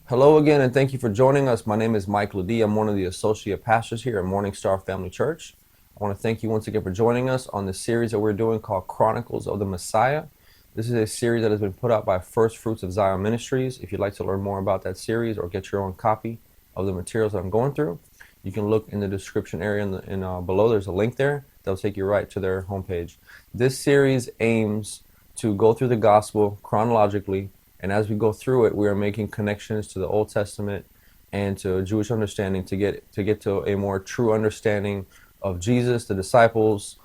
Hello again, and thank you for joining us. My name is Mike Ledee. I'm one of the associate pastors here at Morning Star Family Church. I want to thank you once again for joining us on this series that we're doing called Chronicles of the Messiah. This is a series that has been put out by First Fruits of Zion Ministries. If you'd like to learn more about that series or get your own copy of the materials that I'm going through, you can look in the description area below. There's a link there that'll take you right to their homepage. This series aims to go through the gospel chronologically, and as we go through it, we are making connections to the Old Testament and to Jewish understanding to get to a more true understanding of Jesus, the disciples,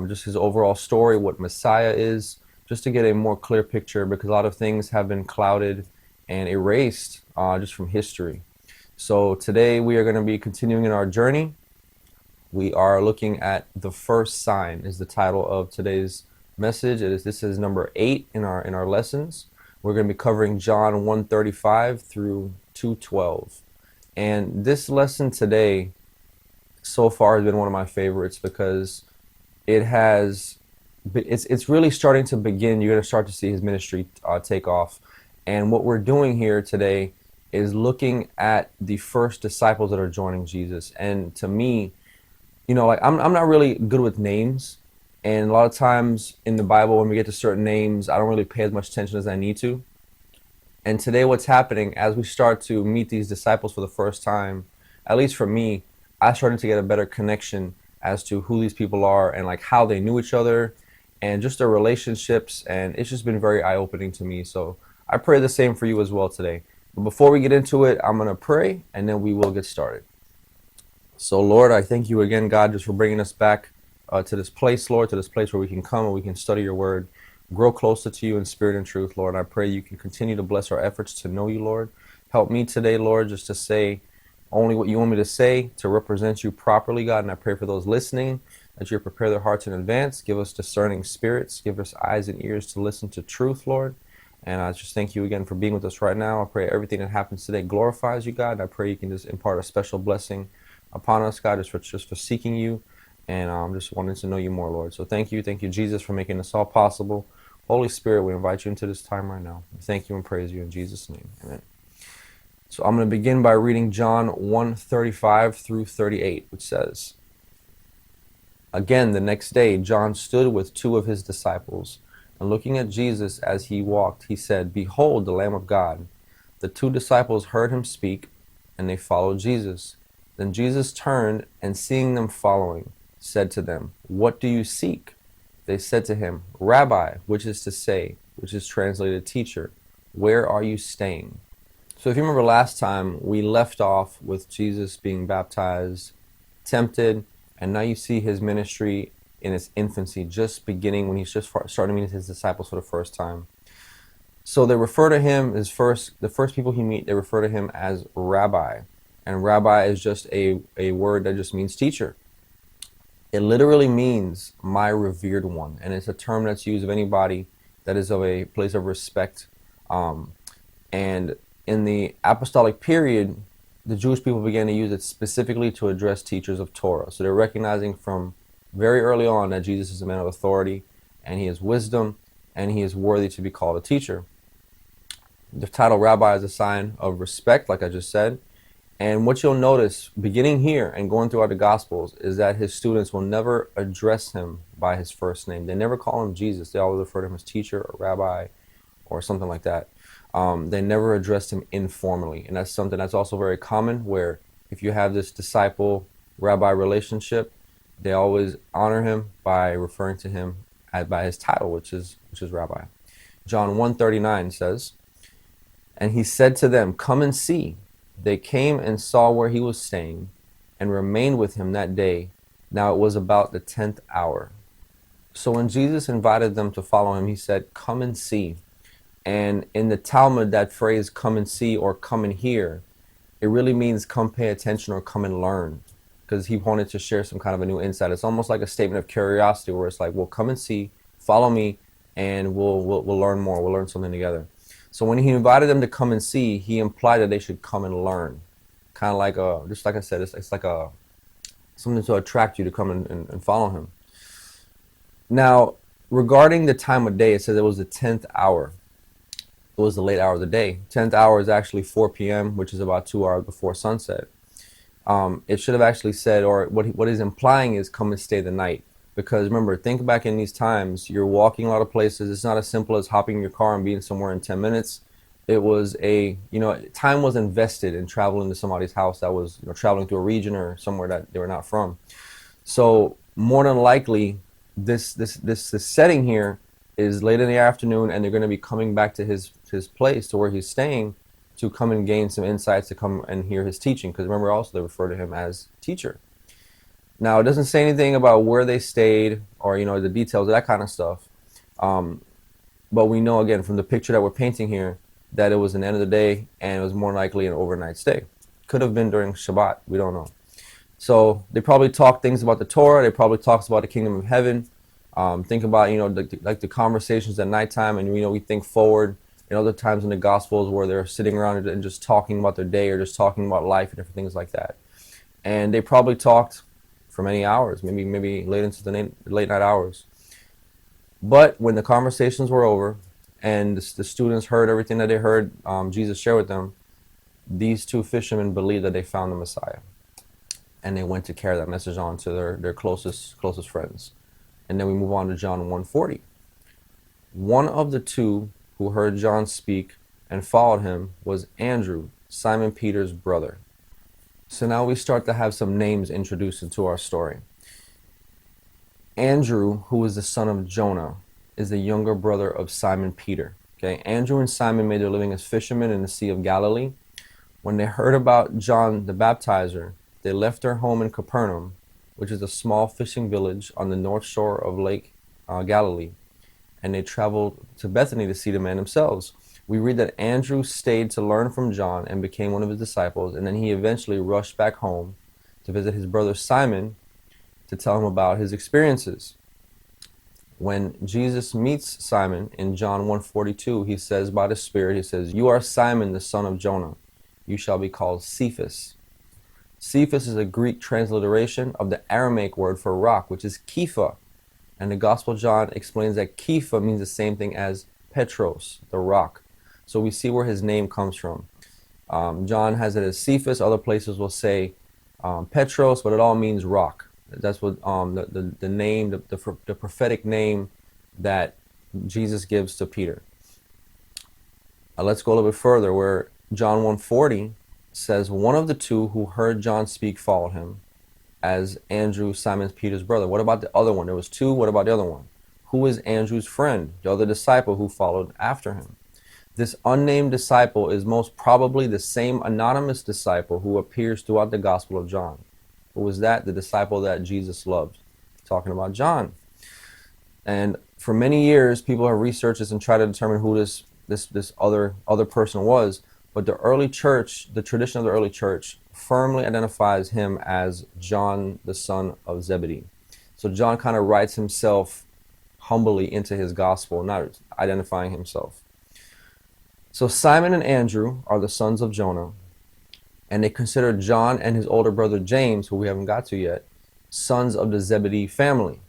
just his overall story, what Messiah is, just to get a more clear picture, because a lot of things have been clouded and erased just from history. So today we are going to be continuing in our journey. We are looking at the first sign is the title of today's message. This is number 8 in our lessons. We're going to be covering John 1:35 through 2:12. And this lesson today so far has been one of my favorites because it's really starting to begin. You're going to start to see his ministry take off. And what we're doing here today is looking at the first disciples that are joining Jesus. And to me, like I'm not really good with names. And a lot of times in the Bible, when we get to certain names, I don't really pay as much attention as I need to. And today what's happening as we start to meet these disciples for the first time, at least for me, I started to get a better connection as to who these people are and like how they knew each other and just their relationships. And it's just been very eye-opening to me. So I pray the same for you as well today. But before we get into it, I'm going to pray and then we will get started. So Lord, I thank you again, God, just for bringing us back to this place, Lord, to this place where we can come and we can study your word, grow closer to you in spirit and truth, Lord. And I pray you can continue to bless our efforts to know you, Lord. Help me today, Lord, just to say only what you want me to say, to represent you properly, God. And I pray for those listening that you prepare their hearts in advance. Give us discerning spirits. Give us eyes and ears to listen to truth, Lord. And I just thank you again for being with us right now. I pray everything that happens today glorifies you, God. And I pray you can just impart a special blessing upon us, God, just for seeking you and just wanting to know you more, Lord. So thank you, Jesus, for making this all possible. Holy Spirit, we invite you into this time right now. We thank you and praise you in Jesus' name. Amen. So I'm going to begin by reading John 1:35 through 38, which says, "Again, the next day, John stood with 2 of his disciples, and looking at Jesus as he walked, he said, 'Behold, the Lamb of God.' The 2 disciples heard him speak, and they followed Jesus. Then Jesus turned, and seeing them following, said to them, 'What do you seek?' They said to him, 'Rabbi,' which is translated teacher, 'where are you staying?'" So if you remember last time, we left off with Jesus being baptized, tempted, and now you see his ministry in its infancy, just beginning when he's just starting meeting his disciples for the first time. So they refer to him the first people he meet, they refer to him as Rabbi. And Rabbi is just a word that just means teacher. It literally means my revered one, and it's a term that's used of anybody that is of a place of respect. And in the apostolic period, the Jewish people began to use it specifically to address teachers of Torah. So they're recognizing from very early on that Jesus is a man of authority, and he has wisdom, and he is worthy to be called a teacher. The title Rabbi is a sign of respect, like I just said. And what you'll notice beginning here and going throughout the Gospels is that his students will never address him by his first name. They never call him Jesus. They always refer to him as teacher or rabbi or something like that. They never addressed him informally. And that's something that's also very common, where if you have this disciple-rabbi relationship, they always honor him by referring to him by his title, which is rabbi. John 1:39 says, "And he said to them, 'Come and see.' They came and saw where he was staying and remained with him that day. Now it was about the 10th hour." So when Jesus invited them to follow him, he said, "Come and see." And in the Talmud, that phrase, "come and see" or "come and hear," it really means come pay attention or come and learn, because he wanted to share some kind of a new insight. It's almost like a statement of curiosity, where it's like, well, come and see, follow me, and we'll learn more. We'll learn something together. So when he invited them to come and see, he implied that they should come and learn. Kind of like just like I said, it's like something to attract you to come and follow him. Now, regarding the time of day, it says it was the 10th hour. It was the late hour of the day. 10th hour is actually 4 p.m., which is about 2 hours before sunset. It should have actually said, or what he's implying is, come and stay the night. Because remember, think back in these times, you're walking a lot of places. It's not as simple as hopping in your car and being somewhere in 10 minutes. It was time was invested in traveling to somebody's house that was, traveling through a region or somewhere that they were not from. So more than likely, this setting here is late in the afternoon, and they're going to be coming back to his place, to where he's staying, to come and gain some insights, to come and hear his teaching. Because remember, also they refer to him as teacher. Now, it doesn't say anything about where they stayed, or the details of that kind of stuff. But we know, again, from the picture that we're painting here, that it was an end of the day, and it was more likely an overnight stay. Could have been during Shabbat. We don't know. So they probably talk things about the Torah. They probably talks about the kingdom of heaven. Think about, like the conversations at nighttime, and we think forward. Other times in the Gospels where they're sitting around and just talking about their day, or just talking about life and different things like that. And they probably talked for many hours, maybe late into the late night hours. But when the conversations were over, and the students heard everything that they heard Jesus share with them, these two fishermen believed that they found the Messiah. And they went to carry that message on to their closest friends. And then we move on to John 1:40. One of the two who heard John speak and followed him was Andrew, Simon Peter's brother. So now we start to have some names introduced into our story. Andrew, who is the son of Jonah, is the younger brother of Simon Peter. Okay, Andrew and Simon made their living as fishermen in the Sea of Galilee. When they heard about John the Baptizer, they left their home in Capernaum, which is a small fishing village on the north shore of Lake Galilee, and they traveled to Bethany to see the man themselves. We read that Andrew stayed to learn from John and became one of his disciples, and then he eventually rushed back home to visit his brother Simon to tell him about his experiences. When Jesus meets Simon in John 1:42, he says by the Spirit, he says, "You are Simon, the son of Jonah. You shall be called Cephas." Cephas is a Greek transliteration of the Aramaic word for rock, which is Kepha. And the Gospel of John explains that Kepha means the same thing as Petros, the rock. So we see where his name comes from. John has it as Cephas. Other places will say Petros, but it all means rock. That's what the name, the prophetic name that Jesus gives to Peter. Let's go a little bit further, where John 1:40 says, one of the two who heard John speak followed him, as Andrew, Simon Peter's brother. What about the other one? There was two. What about the other one? Who is Andrew's friend, the other disciple who followed after him? This unnamed disciple is most probably the same anonymous disciple who appears throughout the Gospel of John. Who was that? The disciple that Jesus loved. Talking about John. And for many years, people have researched this and tried to determine who this other person was. But the early church, the tradition of the early church, firmly identifies him as John, the son of Zebedee. So John kind of writes himself humbly into his gospel, not identifying himself. So Simon and Andrew are the sons of Jonah, and they consider John and his older brother James, who we haven't got to yet, sons of the Zebedee family.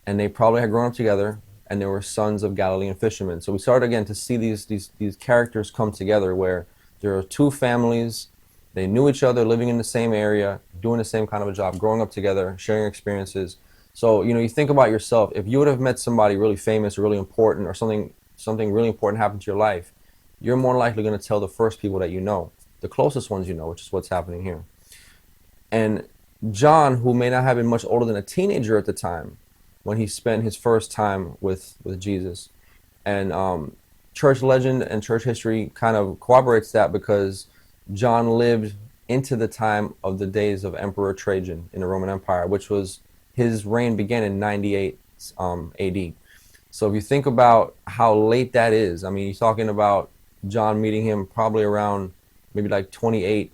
And they probably had grown up together, and they were sons of Galilean fishermen. So we start again to see these characters come together, where there are two families, they knew each other, living in the same area, doing the same kind of a job, growing up together, sharing experiences. So, you think about yourself, if you would have met somebody really famous or really important, or something really important happened to your life, you're more likely going to tell the first people that you know, the closest ones you know, which is what's happening here. And John, who may not have been much older than a teenager at the time, when he spent his first time with Jesus, and church legend and church history kind of corroborates that, because John lived into the time of the days of Emperor Trajan in the Roman Empire, which was, his reign began in 98 AD. So if you think about how late that is, I mean, you're talking about John meeting him probably around maybe like 28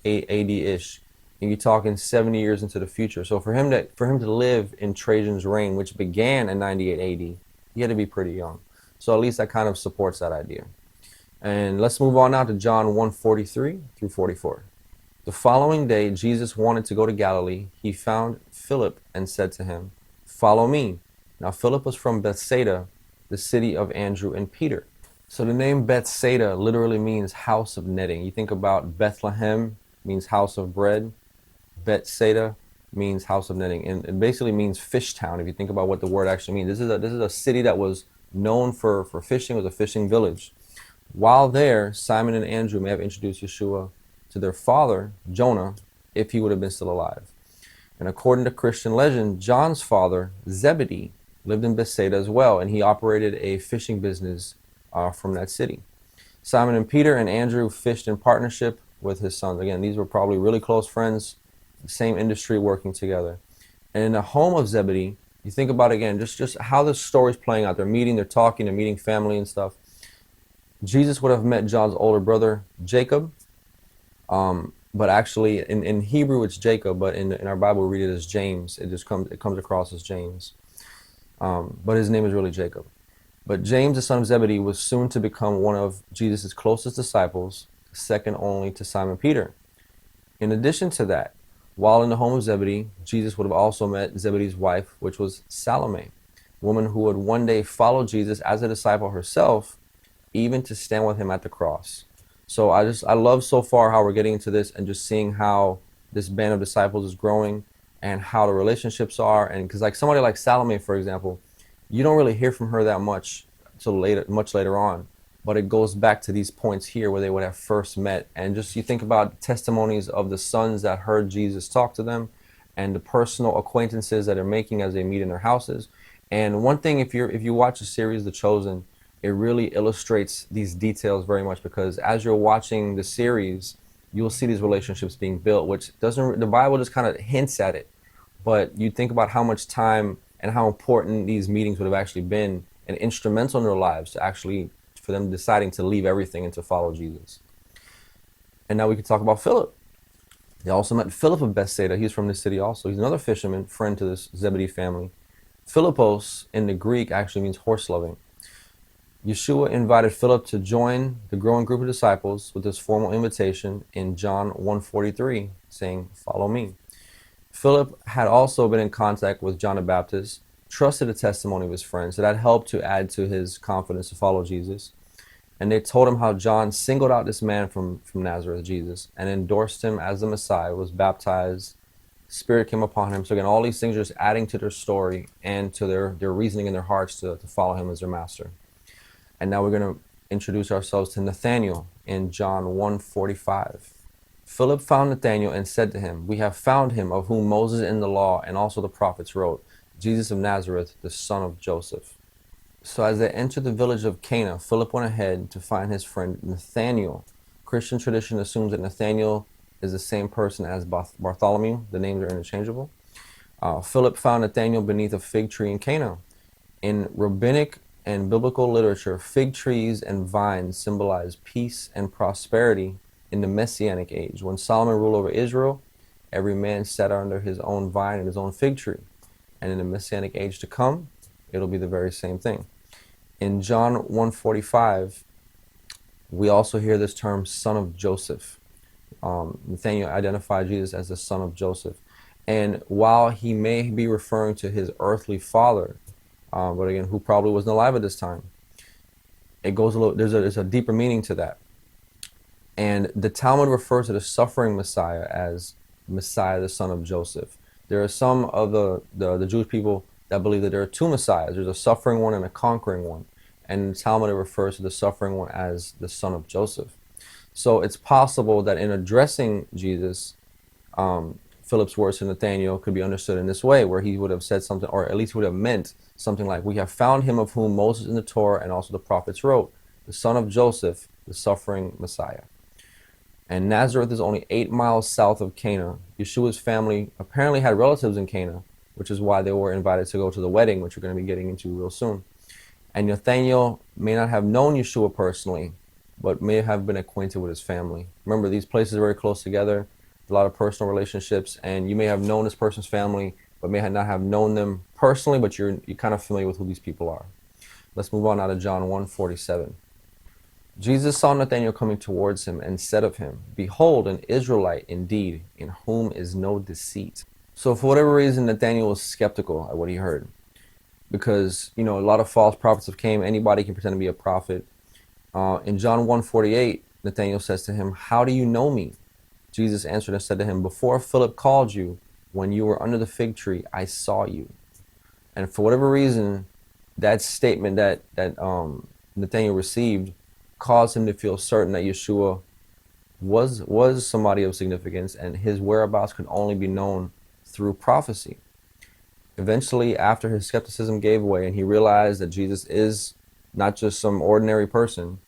AD-ish, and you're talking 70 years into the future. So for him to live in Trajan's reign, which began in 98 AD, he had to be pretty young. So at least that kind of supports that idea. And let's move on now to John 1:43 through 44. The following day, Jesus wanted to go to Galilee. He found Philip and said to him, "Follow me." Now Philip was from Bethsaida, the city of Andrew and Peter. So the name Bethsaida literally means house of netting. You think about Bethlehem means house of bread. Bethsaida means house of netting, and it basically means fish town. If you think about what the word actually means, this is a city that was known for fishing. It was a fishing village. While there, Simon and Andrew may have introduced Yeshua to their father, Jonah, if he would have been still alive. And according to Christian legend, John's father, Zebedee, lived in Bethsaida as well, and he operated a fishing business from that city. Simon and Peter and Andrew fished in partnership with his sons. Again, these were probably really close friends, the same industry, working together. And in the home of Zebedee, you think about, again, just how the story's playing out. They're meeting, they're talking, they're meeting family and stuff. Jesus would have met John's older brother, Jacob. But actually, in Hebrew, it's Jacob, but in our Bible, we read it as James. It comes across as James. But his name is really Jacob. But James, the son of Zebedee, was soon to become one of Jesus' closest disciples, second only to Simon Peter. In addition to that, while in the home of Zebedee, Jesus would have also met Zebedee's wife, which was Salome, a woman who would one day follow Jesus as a disciple herself, even to stand with him at the cross. So I love so far how we're getting into this and just seeing how this band of disciples is growing and how the relationships are. And because like somebody like Salome, for example, you don't really hear from her that much till later, much later on. But it goes back to these points here where they would have first met. And just you think about testimonies of the sons that heard Jesus talk to them and the personal acquaintances that they're making as they meet in their houses. And one thing, if you watch the series The Chosen, it really illustrates these details very much, because as you're watching the series, you'll see these relationships being built, which doesn't, the Bible just kind of hints at it. But you think about how much time and how important these meetings would have actually been and instrumental in their lives to actually, for them deciding to leave everything and to follow Jesus. And now we can talk about Philip. They also met Philip of Bethsaida. He's from this city also. He's another fisherman, friend to this Zebedee family. Philippos in the Greek actually means horse loving. Yeshua invited Philip to join the growing group of disciples with this formal invitation in John 1:43, saying, "Follow me." Philip had also been in contact with John the Baptist, trusted the testimony of his friends, so that helped to add to his confidence to follow Jesus. And they told him how John singled out this man from Nazareth, Jesus, and endorsed him as the Messiah, was baptized, Spirit came upon him. So again, all these things are just adding to their story and to their reasoning in their hearts to follow him as their master. And now we're going to introduce ourselves to Nathanael in John 1:45. Philip found Nathanael and said to him, "We have found him of whom Moses in the law and also the prophets wrote, Jesus of Nazareth, the son of Joseph." So as they entered the village of Cana, Philip went ahead to find his friend Nathanael. Christian tradition assumes that Nathanael is the same person as Bartholomew. The names are interchangeable. Philip found Nathanael beneath a fig tree in Cana. In rabbinic and biblical literature, fig trees and vines symbolize peace and prosperity in the Messianic age. When Solomon ruled over Israel, every man sat under his own vine and his own fig tree. And in the Messianic age to come, it'll be the very same thing. In John 1:45, we also hear this term, son of Joseph. Nathanael identified Jesus as the son of Joseph. And while he may be referring to his earthly father, but again, who probably wasn't alive at this time, it goes a little, there's a deeper meaning to that. And the Talmud refers to the suffering Messiah as Messiah, the son of Joseph. There are some of the Jewish people that believe that there are two Messiahs. There's a suffering one and a conquering one. And in the Talmud, it refers to the suffering one as the son of Joseph. So it's possible that in addressing Jesus, Philip's words to Nathanael could be understood in this way, where he would have said something, or at least would have meant something like, "We have found him of whom Moses in the Torah and also the prophets wrote, the son of Joseph, the suffering Messiah." And Nazareth is only 8 miles south of Cana. Yeshua's family apparently had relatives in Cana, which is why they were invited to go to the wedding, which we're going to be getting into real soon. And Nathanael may not have known Yeshua personally, but may have been acquainted with his family. Remember, these places are very close together, a lot of personal relationships, and you may have known this person's family, but may not have known them personally, but you're kind of familiar with who these people are. Let's move on now to John 1:47. Jesus saw Nathanael coming towards him and said of him, "Behold, an Israelite indeed, in whom is no deceit." So for whatever reason, Nathanael was skeptical at what he heard. Because, a lot of false prophets have came. Anybody can pretend to be a prophet. In John 1:48, Nathanael says to him, "How do you know me?" Jesus answered and said to him, "Before Philip called you, when you were under the fig tree, I saw you." And for whatever reason, that statement that Nathanael received caused him to feel certain that Yeshua was somebody of significance, and his whereabouts could only be known through prophecy. Eventually, after his skepticism gave way and he realized that Jesus is not just some ordinary person,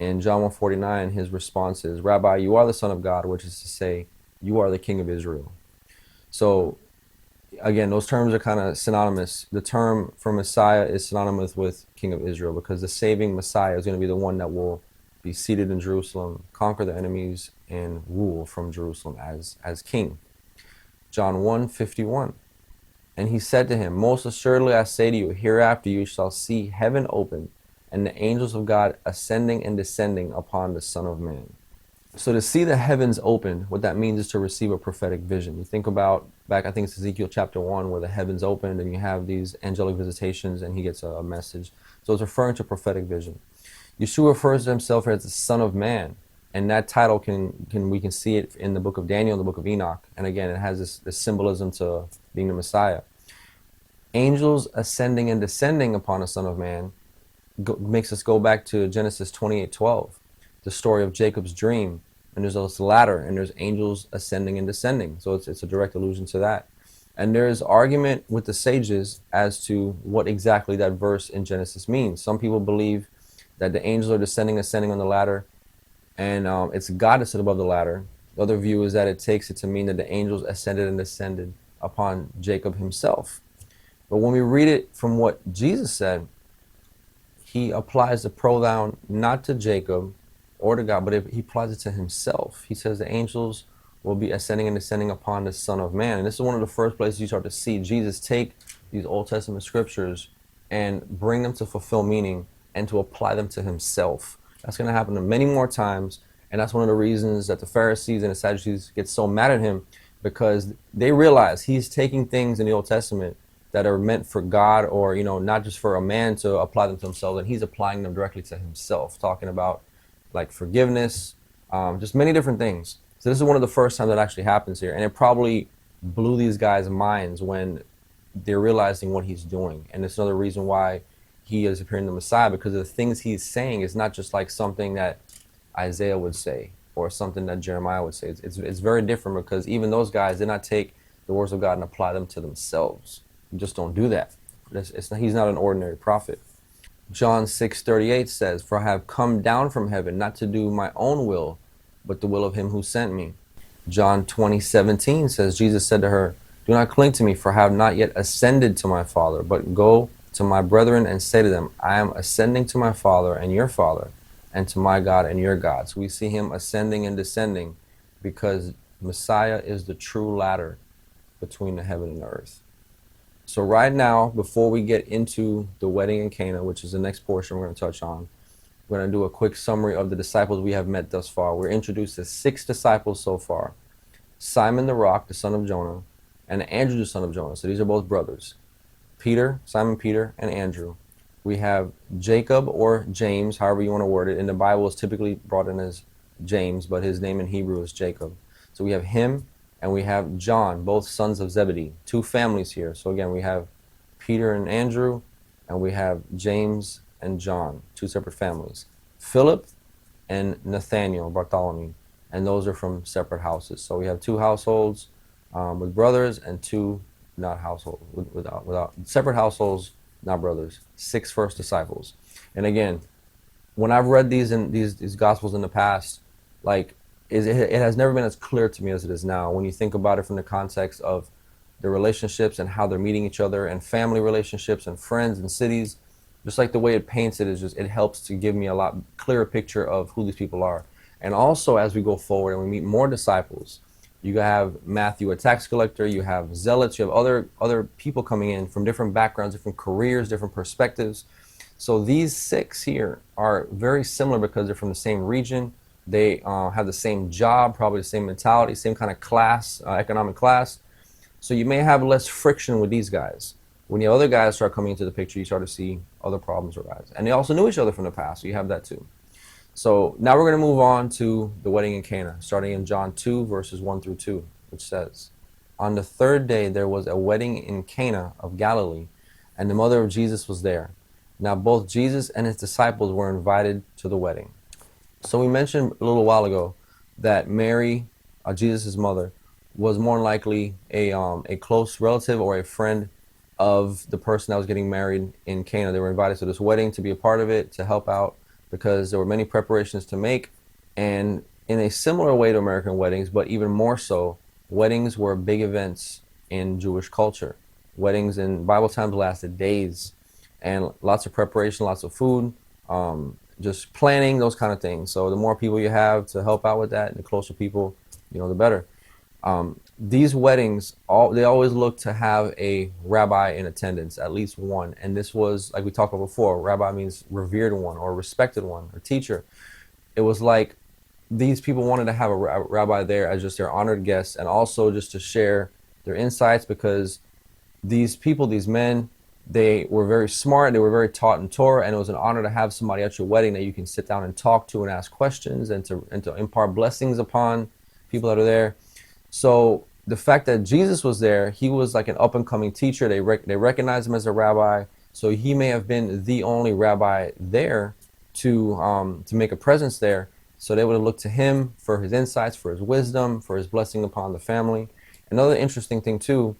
in John 1:49, his response is, "Rabbi, you are the Son of God," which is to say, you are the King of Israel. So again, those terms are kind of synonymous. The term for Messiah is synonymous with King of Israel, because the saving Messiah is going to be the one that will be seated in Jerusalem, conquer the enemies, and rule from Jerusalem as king. John 1:51. And he said to him, "Most assuredly I say to you, hereafter you shall see heaven open, and the angels of God ascending and descending upon the Son of Man." So to see the heavens open, what that means is to receive a prophetic vision. You think about back, I think it's Ezekiel chapter 1, where the heavens opened and you have these angelic visitations and he gets a message. So it's referring to prophetic vision. Yeshua refers to himself as the Son of Man, and that title we can see it in the book of Daniel, the book of Enoch, and again it has this symbolism to being the Messiah. Angels ascending and descending upon the Son of Man makes us go back to Genesis 28:12, the story of Jacob's dream, and there's this ladder and there's angels ascending and descending, so it's a direct allusion to that. And there's argument with the sages as to what exactly that verse in Genesis means. Some people believe that the angels are descending, ascending on the ladder, and it's God that stood above the ladder. The other view is that it takes it to mean that the angels ascended and descended upon Jacob himself. But when we read it from what Jesus said, he applies the pronoun not to Jacob or to God, but he applies it to himself. He says the angels will be ascending and descending upon the Son of Man. And this is one of the first places you start to see Jesus take these Old Testament scriptures and bring them to fulfill meaning and to apply them to himself. That's going to happen many more times. And that's one of the reasons that the Pharisees and the Sadducees get so mad at him, because they realize he's taking things in the Old Testament that are meant for God, or not just for a man to apply them to himself, and he's applying them directly to himself, talking about like forgiveness, just many different things. So this is one of the first times that actually happens here, and it probably blew these guys' minds when they're realizing what he's doing. And it's another reason why he is appearing the Messiah, because the things he's saying is not just like something that Isaiah would say or something that Jeremiah would say. It's very different, because even those guys did not take the words of God and apply them to themselves. You just don't do that. He's not an ordinary prophet. John 6:38 says, "For I have come down from heaven not to do my own will, but the will of him who sent me." John 20:17 says, Jesus said to her, "Do not cling to me, for I have not yet ascended to my Father, but go to my brethren and say to them, I am ascending to my Father and your Father, and to my God and your God." So we see him ascending and descending because Messiah is the true ladder between the heaven and the earth. So right now, before we get into the wedding in Cana, which is the next portion we're going to touch on, we're going to do a quick summary of the disciples we have met thus far. We're introduced to 6 disciples so far: Simon the Rock, the son of Jonah, and Andrew, the son of Jonah. So these are both brothers. Simon Peter, and Andrew. We have Jacob, or James, however you want to word it. In the Bible, it's typically brought in as James, but his name in Hebrew is Jacob. So we have him, and we have John, both sons of Zebedee. 2 families here. So again, we have Peter and Andrew, and we have James and John, 2 separate families. Philip and Nathaniel, Bartholomew, and those are from separate houses. So we have 2 households with brothers, and 2 not households, without separate households, not brothers. 6 first disciples. And again, when I've read these gospels in the past, like, it has never been as clear to me as it is now. When you think about it from the context of the relationships and how they're meeting each other, and family relationships and friends and cities, just like the way it paints it, it helps to give me a lot clearer picture of who these people are. And also, as we go forward and we meet more disciples, you have Matthew, a tax collector, you have zealots, you have other people coming in from different backgrounds, different careers, different perspectives. So these 6 here are very similar because they're from the same region. They have the same job, probably the same mentality, same kind of class, economic class. So you may have less friction with these guys. When the other guys start coming into the picture, you start to see other problems arise. And they also knew each other from the past, so you have that too. So now we're going to move on to the wedding in Cana, starting in John 2, verses 1 through 2, which says, "On the third day there was a wedding in Cana of Galilee, and the mother of Jesus was there. Now both Jesus and his disciples were invited to the wedding." So we mentioned a little while ago that Mary, Jesus' mother, was more than likely a close relative or a friend of the person that was getting married in Cana. They were invited to this wedding to be a part of it, to help out, because there were many preparations to make. And in a similar way to American weddings, but even more so, weddings were big events in Jewish culture. Weddings in Bible times lasted days, and lots of preparation, lots of food, just planning, those kind of things. So the more people you have to help out with that, and the closer people, the better. These weddings, they always look to have a rabbi in attendance, at least one. And this was, like we talked about before, rabbi means revered one or respected one or teacher. It was like these people wanted to have a rabbi there as just their honored guests, and also just to share their insights, because these people, these men, they were very smart, they were very taught in Torah, and it was an honor to have somebody at your wedding that you can sit down and talk to and ask questions, and to impart blessings upon people that are there. So the fact that Jesus was there, he was like an up-and-coming teacher. They recognized him as a rabbi, so he may have been the only rabbi there to make a presence there. So they would have looked to him for his insights, for his wisdom, for his blessing upon the family. Another interesting thing too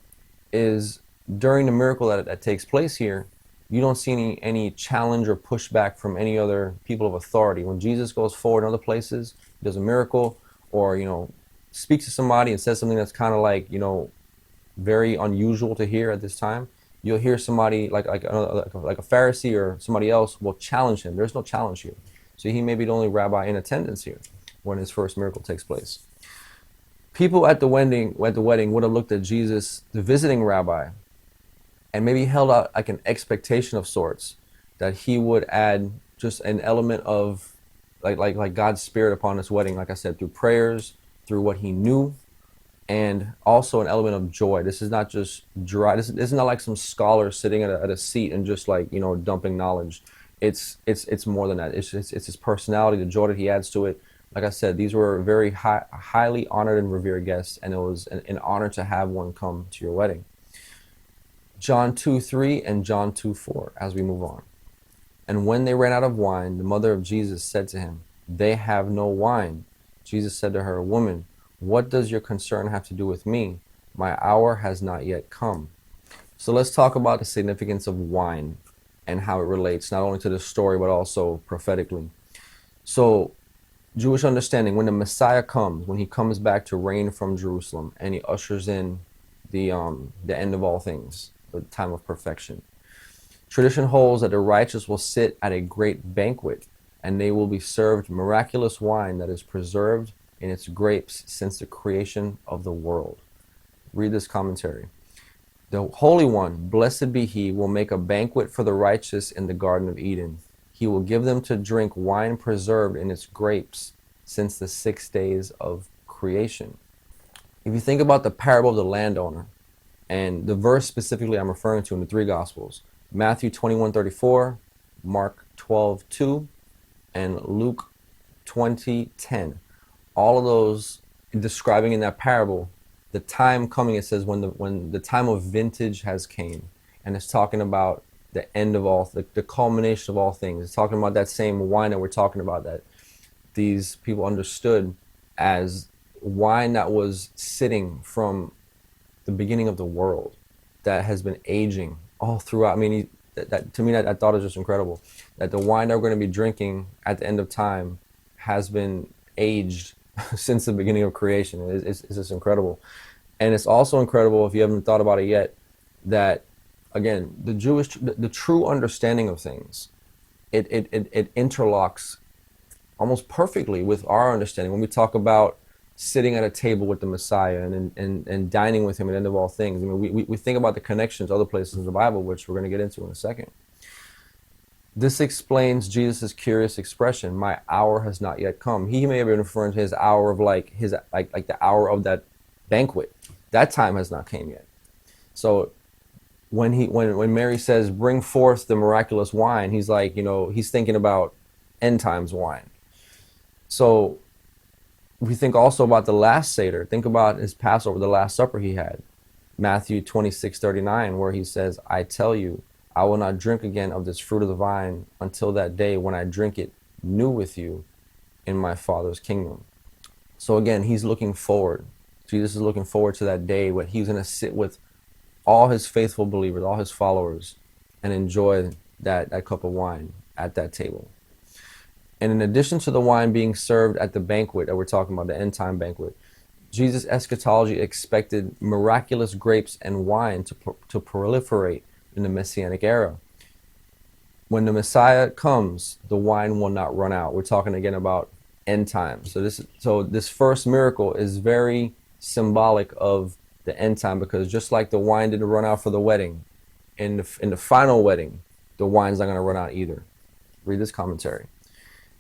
is during the miracle that takes place here, you don't see any challenge or pushback from any other people of authority. When Jesus goes forward in other places, he does a miracle, or speaks to somebody and says something that's kind of like very unusual to hear at this time, you'll hear somebody like a Pharisee or somebody else will challenge him. There's no challenge here. So he may be the only rabbi in attendance here when his first miracle takes place. People at the wedding would have looked at Jesus, the visiting rabbi, and maybe held out like an expectation of sorts that he would add just an element of like God's spirit upon this wedding, like I said, through prayers, through what he knew, and also an element of joy. This is not just dry. This is not like some scholar sitting at a seat and just like dumping knowledge. It's more than that. It's his personality, the joy that he adds to it. Like I said, these were very highly honored and revered guests, and it was an honor to have one come to your wedding. John 2:3 and John 2:4 as we move on. "And when they ran out of wine, the mother of Jesus said to him, 'They have no wine.' Jesus said to her, 'Woman, what does your concern have to do with me? My hour has not yet come.'" So let's talk about the significance of wine and how it relates not only to the story but also prophetically. So Jewish understanding, when the Messiah comes, when he comes back to reign from Jerusalem, and he ushers in the end of all things, the time of perfection, tradition holds that the righteous will sit at a great banquet, and they will be served miraculous wine that is preserved in its grapes since the creation of the world. Read this commentary. "The Holy One, blessed be he, will make a banquet for the righteous in the Garden of Eden. He will give them to drink wine preserved in its grapes since the 6 days of creation." If you think about the parable of the landowner, and the verse specifically I'm referring to in the three Gospels, Matthew 21:34, Mark 12:2, and Luke 20:10, all of those describing in that parable the time coming. It says when the time of vintage has came, and it's talking about the end of all, the culmination of all things. It's talking about that same wine that we're talking about, that these people understood as wine that was sitting from the beginning of the world, that has been aging all throughout. I mean, to me, that thought is just incredible, that the wine that we're going to be drinking at the end of time has been aged since the beginning of creation. It's just incredible. And it's also incredible, if you haven't thought about it yet, that again, the true understanding of things, it interlocks almost perfectly with our understanding when we talk about sitting at a table with the Messiah and dining with him at the end of all things. I mean, we think about the connections to other places in the Bible, which we're going to get into in a second. This explains Jesus' curious expression, "My hour has not yet come." He may have been referring to his hour of like the hour of that banquet. That time has not came yet. So when Mary says, "Bring forth the miraculous wine," he's like, he's thinking about end times wine. So we think also about the last Seder. Think about his Passover, the Last Supper he had. Matthew 26:39, where he says, I tell you, I will not drink again of this fruit of the vine until that day when I drink it new with you in my Father's kingdom. So again, he's looking forward. Jesus is looking forward to that day when he's going to sit with all his faithful believers, all his followers, and enjoy that cup of wine at that table. And in addition to the wine being served at the banquet that we're talking about, the end time banquet, Jesus' eschatology expected miraculous grapes and wine to proliferate in the Messianic era. When the Messiah comes, the wine will not run out. We're talking again about end time. So this first miracle is very symbolic of the end time, because just like the wine didn't run out for the wedding, in the final wedding, the wine's not going to run out either. Read this commentary.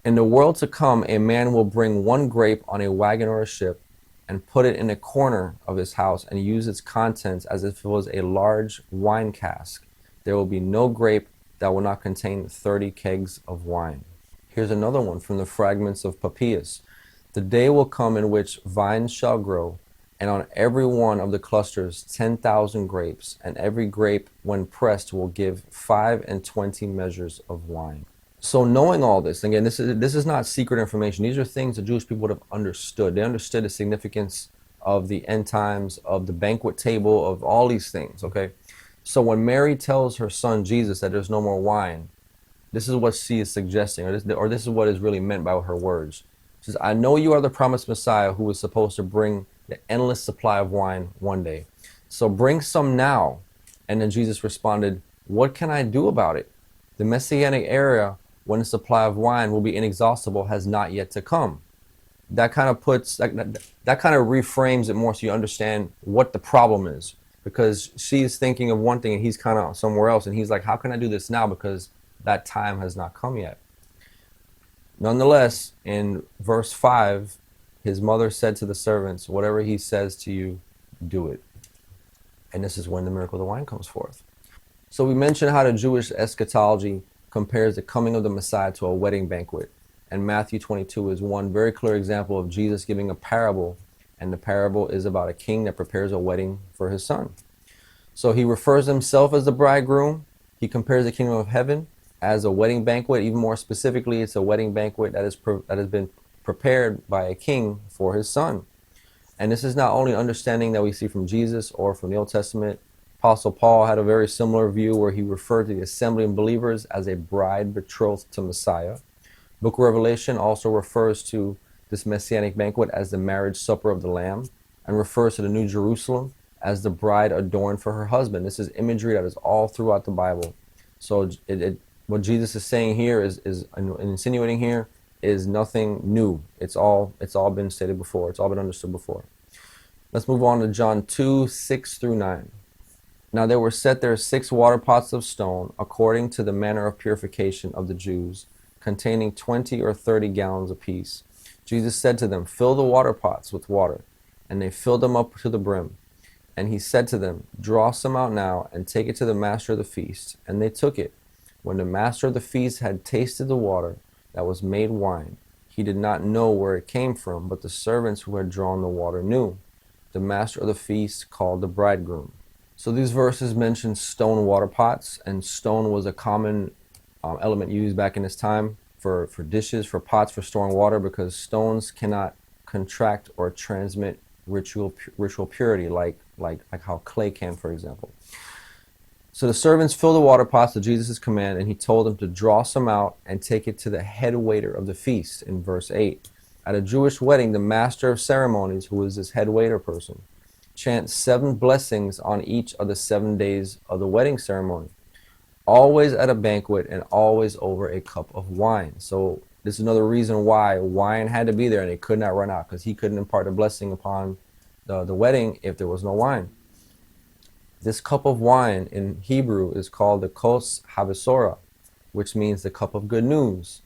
In the world to come, a man will bring one grape on a wagon or a ship and put it in a corner of his house and use its contents as if it was a large wine cask. There will be no grape that will not contain 30 kegs of wine. Here's another one from the fragments of Papias. The day will come in which vines shall grow, and on every one of the clusters 10,000 grapes, and every grape, when pressed, will give 25 measures of wine. So knowing all this, again, this is not secret information. These are things the Jewish people would have understood. They understood the significance of the end times, of the banquet table, of all these things, okay? So when Mary tells her son Jesus that there's no more wine, this is what she is suggesting, or this is what is really meant by her words. She says, I know you are the promised Messiah who was supposed to bring the endless supply of wine one day. So bring some now. And then Jesus responded, what can I do about it? The Messianic era, when the supply of wine will be inexhaustible, has not yet to come. That kind of reframes it more so you understand what the problem is. Because she's thinking of one thing and he's kind of somewhere else. And he's like, how can I do this now? Because that time has not come yet. Nonetheless, in verse 5, his mother said to the servants, whatever he says to you, do it. And this is when the miracle of the wine comes forth. So we mentioned how the Jewish eschatology compares the coming of the Messiah to a wedding banquet. And Matthew 22 is one very clear example of Jesus giving a parable. And the parable is about a king that prepares a wedding for his son. So he refers himself as the bridegroom. He compares the kingdom of heaven as a wedding banquet. Even more specifically, it's a wedding banquet that has been prepared by a king for his son. And this is not only understanding that we see from Jesus or from the Old Testament. Apostle Paul had a very similar view where he referred to the assembly of believers as a bride betrothed to Messiah. Book of Revelation also refers to this messianic banquet as the marriage supper of the Lamb, and refers to the New Jerusalem as the bride adorned for her husband. This is imagery that is all throughout the Bible. So what Jesus is saying here is insinuating here is nothing new. It's all been stated before. It's all been understood before. Let's move on to John 2:6-9. Now there were set there 6 water pots of stone, according to the manner of purification of the Jews, containing 20 or 30 gallons apiece. Jesus said to them, fill the water pots with water. And they filled them up to the brim. And he said to them, draw some out now, and take it to the master of the feast. And they took it. When the master of the feast had tasted the water that was made wine, he did not know where it came from, but the servants who had drawn the water knew. The master of the feast called the bridegroom. So these verses mention stone water pots, and stone was a common element used back in this time for dishes, for pots, for storing water, because stones cannot contract or transmit ritual purity like how clay can, for example. So the servants filled the water pots to Jesus' command, and he told them to draw some out and take it to the head waiter of the feast in verse 8. At a Jewish wedding, the master of ceremonies, who is this head waiter person, chants 7 blessings on each of the 7 days of the wedding ceremony, always at a banquet and always over a cup of wine. So this is another reason why wine had to be there and it could not run out, because he couldn't impart a blessing upon the wedding if there was no wine. This cup of wine in Hebrew is called the kos habesora, which means the cup of good news,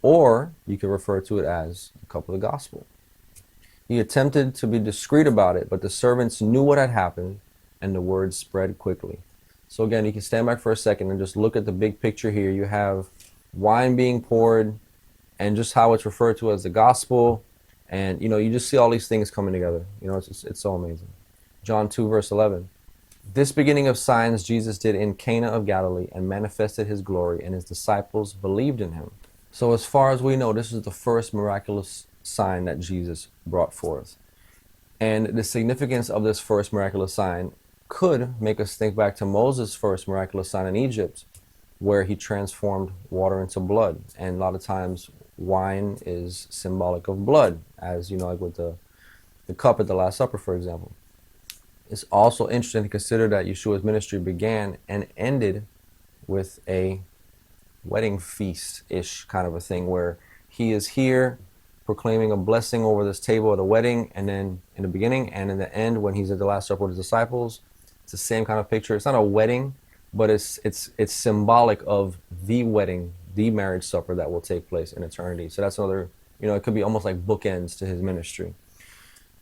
or you can refer to it as the cup of the gospel. He attempted to be discreet about it, but the servants knew what had happened, and the word spread quickly. So again, you can stand back for a second and just look at the big picture here. You have wine being poured, and just how it's referred to as the gospel. And, you just see all these things coming together. It's so amazing. John 2, verse 11. This beginning of signs Jesus did in Cana of Galilee and manifested his glory, and his disciples believed in him. So as far as we know, this is the first miraculous sign that Jesus brought forth. And the significance of this first miraculous sign could make us think back to Moses' first miraculous sign in Egypt, where he transformed water into blood. And a lot of times wine is symbolic of blood, as like with the cup at the Last Supper, for example. It's also interesting to consider that Yeshua's ministry began and ended with a wedding feast-ish kind of a thing, where he is here proclaiming a blessing over this table at a wedding, and then in the beginning and in the end when he's at the Last Supper with his disciples, it's the same kind of picture. It's not a wedding, but it's symbolic of the wedding, the marriage supper that will take place in eternity. So that's another, it could be almost like bookends to his ministry.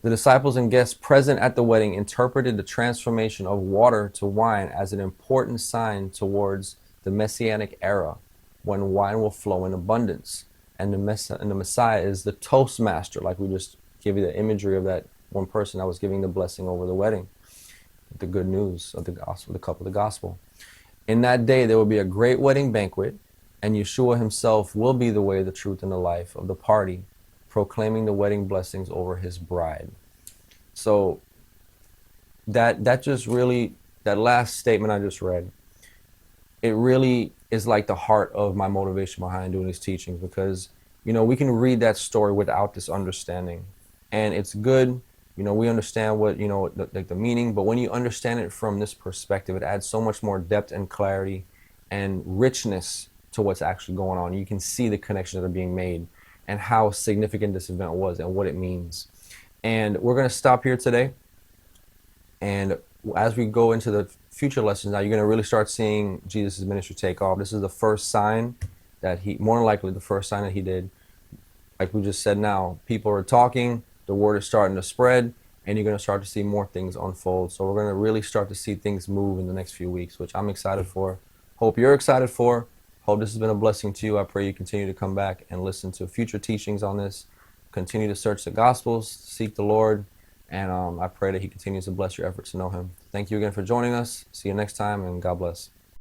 The disciples and guests present at the wedding interpreted the transformation of water to wine as an important sign towards the Messianic era, when wine will flow in abundance. And the Messiah is the toastmaster, like we just gave you the imagery of that one person that was giving the blessing over the wedding, the good news of the gospel, the cup of the gospel. In that day, there will be a great wedding banquet, and Yeshua himself will be the way, the truth, and the life of the party, proclaiming the wedding blessings over his bride. So that just really, that last statement I just read, it really is like the heart of my motivation behind doing these teachings, because we can read that story without this understanding, and it's good. We understand what the meaning, but when you understand it from this perspective, it adds so much more depth and clarity and richness to what's actually going on. You can see the connections that are being made and how significant this event was and what it means. And we're going to stop here today. And as we go into the future lessons, now you're going to really start seeing Jesus' ministry take off. This is the first sign that more than likely the first sign that he did. Like we just said now, people are talking, the word is starting to spread, and you're going to start to see more things unfold. So we're going to really start to see things move in the next few weeks, which I'm excited for. Hope you're excited for. Hope this has been a blessing to you. I pray you continue to come back and listen to future teachings on this. Continue to search the Gospels, seek the Lord, and I pray that he continues to bless your efforts to know him. Thank you again for joining us. See you next time, and God bless.